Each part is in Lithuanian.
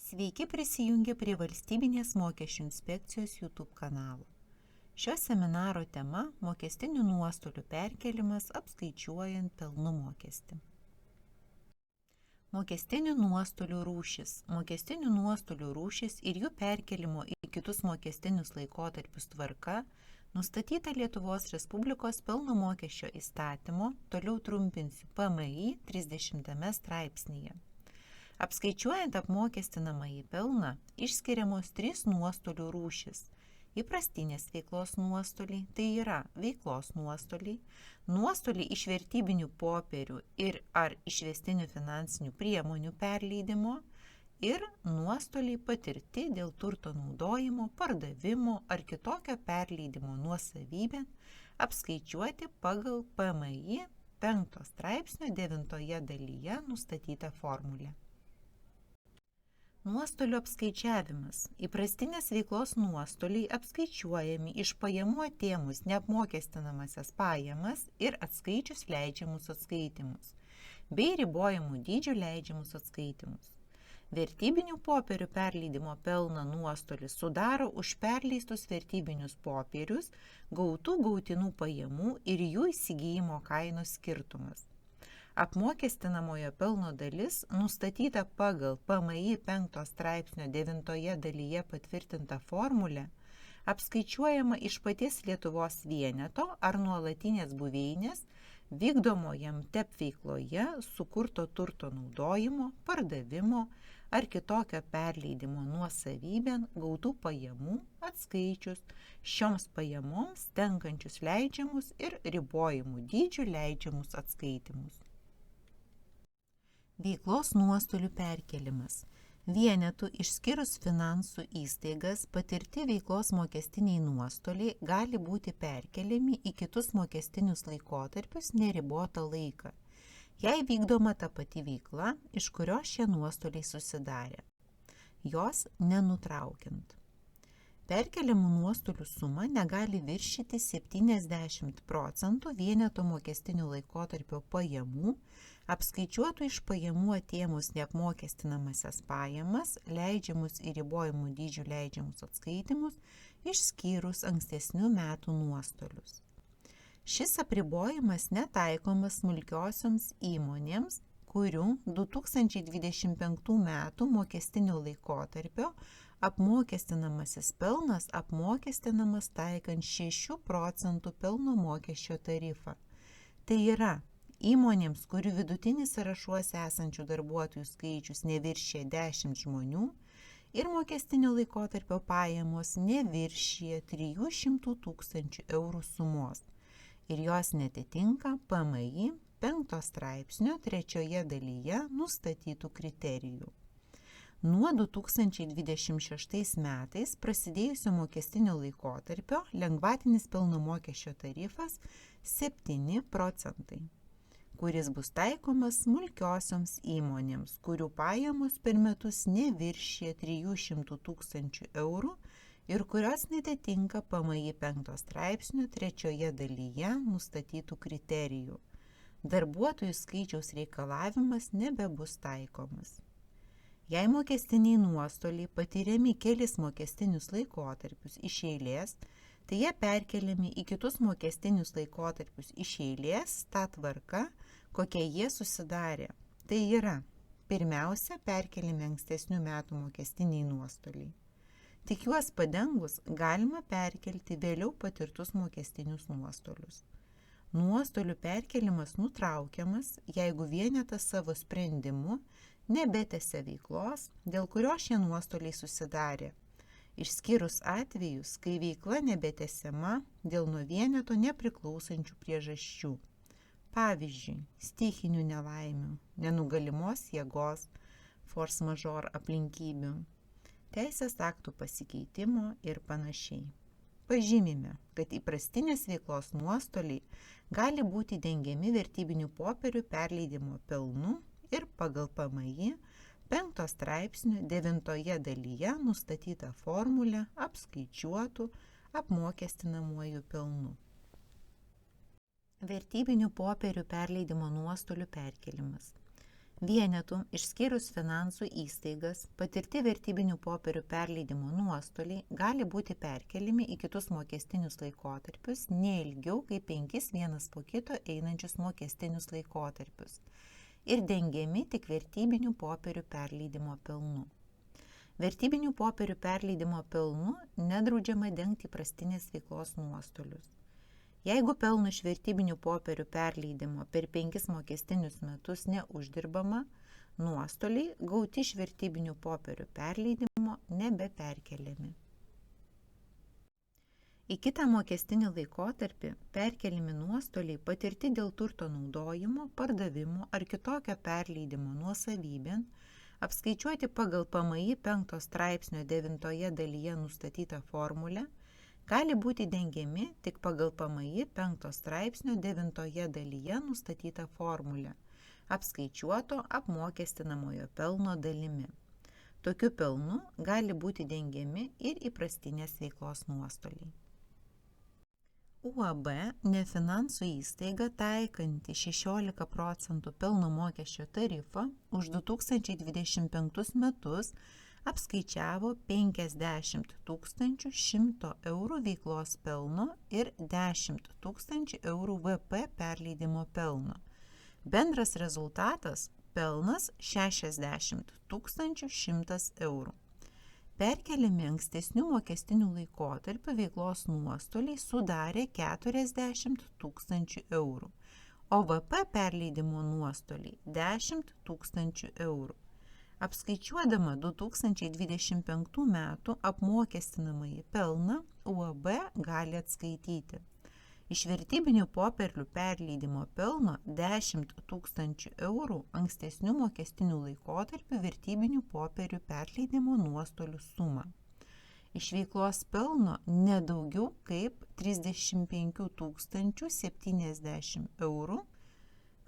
Sveiki prisijungę prie Valstybinės mokesčių inspekcijos YouTube kanalo. Šio seminaro tema – mokestinių nuostolių perkėlimas apskaičiuojant pelno mokestį. Mokestinių nuostolių rūšis. Mokestinių nuostolių rūšis ir jų perkelimo į kitus mokestinius laikotarpius tvarka nustatyta Lietuvos Respublikos pelno mokesčio įstatymo, toliau trumpinsiu PMI 30 straipsnyje. Apskaičiuojant apmokestinamąjį pelną, išskiriamos 3 nuostolių rūšis. Įprastinės veiklos nuostoliai, tai yra veiklos nuostoliai, nuostoliai iš vertybinių popierių ir ar išvestinių finansinių priemonių perleidimo ir nuostoliai patirti dėl turto naudojimo, pardavimo ar kitokio perleidimo nuosavybėn apskaičiuoti pagal PMI 5 straipsnio 9 dalyje nustatytą formulę. Nuostolių apskaičiavimas. Įprastinės veiklos nuostoliai apskaičiuojami iš pajamų atėmus neapmokestinamasias pajamas ir atskaičius leidžiamus atskaitimus, bei ribojamų dydžių leidžiamus atskaitimus. Vertybinių popierių perleidimo pelno nuostolis sudaro už perleistus vertybinius popierius gautų gautinų pajamų ir jų įsigijimo kainos skirtumas. Apmokestinamojo pelno dalis nustatyta pagal PMI 5 straipsnio 9 dalyje patvirtintą formulę apskaičiuojama iš paties Lietuvos vieneto ar nuolatinės buveinės vykdomojam TEP veikloje sukurto turto naudojimo, pardavimo ar kitokio perleidimo nuosavybėn gautų pajamų atskaičius šioms pajamoms tenkančius leidžiamus ir ribojimų dydžių leidžiamus atskaitimus. Veiklos nuostolių perkėlimas. Vienetų išskyrus finansų įstaigas patirti veiklos mokestiniai nuostoliai gali būti perkeliami į kitus mokestinius laikotarpius neribotą laiką, jei vykdoma ta pati veikla, iš kurios šie nuostoliai susidarė, jos nenutraukiant. Perkeliamų nuostolių suma negali viršyti 70% vieneto mokestinių laikotarpio pajamų, apskaičiuotų iš pajamų atėmus neapmokestinamasias pajamas, leidžiamus ir ribojimų dydžių leidžiamus atskaitimus, išskyrus ankstesnių metų nuostolius. Šis apribojimas netaikomas smulkiosioms įmonėms, kurių 2025 metų mokestinio laikotarpio apmokestinamasis pelnas apmokestinamas taikant 6% pelno mokesčio tarifą. Tai yra, įmonėms, kurių vidutinis sąrašuose esančių darbuotojų skaičius neviršė 10 žmonių ir mokestinio laikotarpio pajamos neviršė 300 000 eurų sumos ir jos netitinka PMI 5 straipsnio 3 dalyje nustatytų kriterijų. Nuo 2026 metais prasidėjusio mokestinio laikotarpio lengvatinis pelno mokesčio tarifas 7%. Kuris bus taikomas smulkiosioms įmonėms, kurių pajamos per metus neviršė 300 000 eurų ir kurios netitinka PMI 5 straipsnio 3 dalyje nustatytų kriterijų. Darbuotojų skaičiaus reikalavimas nebebus taikomas. Jei mokestiniai nuostoliai patiriami kelis mokestinius laikotarpius iš eilės, tai jie perkeliami į kitus mokestinius laikotarpius iš eilės tą tvarką, kokie jie susidarė. Tai yra, pirmiausia, perkeliami ankstesnių metų mokestiniai nuostoliai. Tik juos padengus galima perkelti vėliau patirtus mokestinius nuostolius. Nuostolių perkelimas nutraukiamas, jeigu vienetas savo sprendimu nebetęsia veiklos, dėl kurio šie nuostoliai susidarė, išskyrus atvejus, kai veikla nebetęsiama dėl nuo vieneto nepriklausančių priežasčių. Pavyzdžiui, stichinių nelaimių, nenugalimos jėgos, force majeure aplinkybių, teisės aktų pasikeitimo ir panašiai. Pažymime, kad įprastinės veiklos nuostoliai gali būti dengiami vertybinių popierių perleidimo pelnu ir pagal PMI 5 straipsnio 9 dalyje nustatytą formulę apskaičiuotų apmokestinamuoju pelnu. Vertybinių popierių perleidimo nuostolių perkelimas. Vienetų, išskyrus finansų įstaigas, patirti vertybinių popierių perleidimo nuostoliai gali būti perkeliami į kitus mokestinius laikotarpius ne ilgiau kaip 5 vienas po kito einančius mokestinius laikotarpius ir dengiami tik vertybinių popierių perleidimo pelnu. Vertybinių popierių perleidimo pelnu nedraudžiama dengti įprastinės veiklos nuostolius. Jeigu pelno iš vertybinių popierių perleidimo per 5 mokestinius metus neuždirbama, nuostoliai gauti iš vertybinių popierių perleidimo nebeperkeliami. Į kitą mokestinį laikotarpį perkeliami nuostoliai patirti dėl turto naudojimo, pardavimo ar kitokio perleidimo nuosavybėn, apskaičiuoti pagal PMI 5 straipsnio 9 dalyje nustatytą formulę, gali būti dengiami tik pagal PMI 5 straipsnio 9 dalyje nustatytą formulę, apskaičiuoto apmokestinamojo pelno dalimi. Tokiu pelnu gali būti dengiami ir įprastinės veiklos nuostoliai. UAB nefinansų įstaiga taikanti 16 procentų pelno mokesčio tarifą už 2025 metus apskaičiavo 50 100 eurų veiklos pelno ir 10 000 eurų VP perleidimo pelno. Bendras rezultatas – pelnas 60 100 eurų. Perkeliami ankstesnių mokestinių laikotarpių veiklos nuostoliai sudarė 40 000 eurų, o VP perleidimo nuostoliai 10 000 eurų. Apskaičiuodama 2025 metų apmokestinamąjį pelną, UAB gali atskaityti iš vertybinių popierių perleidimo pelno 10 000 eurų ankstesnių mokestinių laikotarpių vertybinių popierių perleidimo nuostolių sumą. Iš veiklos pelno nedaugiau kaip 35 070 eurų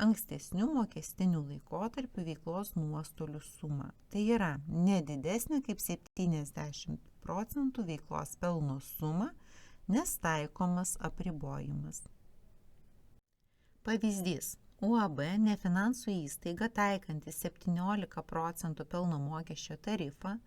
ankstesnių mokestinių laikotarpių veiklos nuostolių sumą. Tai yra nedidesnė kaip 70 procentų veiklos pelno suma, nes taikomas apribojimas. Pavyzdys. UAB nefinansų įstaiga taikanti 17 procentų pelno mokesčio tarifą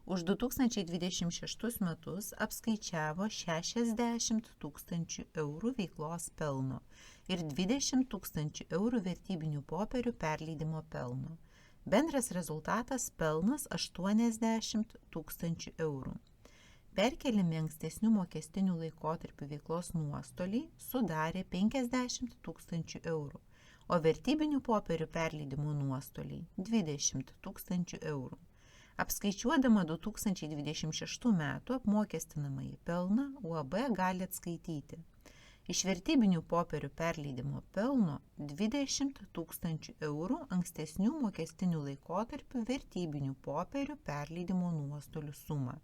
už 2026 metus apskaičiavo 60 000 eurų veiklos pelno ir 20 000 eurų vertybinių popierių perleidimo pelno. Bendras rezultatas – pelnas 80 000 eurų. Perkeliami ankstesnių mokestinių laikotarpių veiklos nuostoliai sudarė 50 000 eurų, o vertybinių popierių perleidimo nuostoliai – 20 000 eurų. Apskaičiuodama 2026 metų apmokestinamąjį pelną, UAB gali atskaityti iš vertybinių popierių perleidimo pelno 20 000 eurų ankstesnių mokestinių laikotarpių vertybinių popierių perleidimo nuostolių sumą.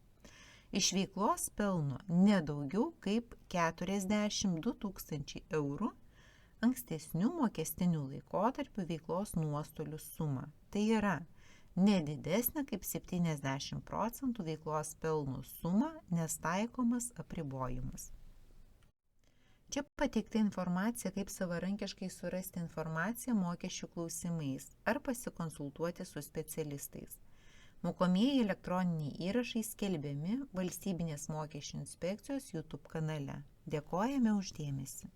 Iš veiklos pelno nedaugiau kaip 42 000 eurų ankstesnių mokestinių laikotarpių veiklos nuostolių sumą. Tai yra nedidesnė kaip 70 procentų veiklos pelno suma, nes taikomas apribojimas. Čia pateikta informacija, kaip savarankiškai surasti informaciją mokesčių klausimais ar pasikonsultuoti su specialistais. Mokomieji elektroniniai įrašai skelbiami Valstybinės mokesčių inspekcijos YouTube kanale. Dėkojame už dėmesį.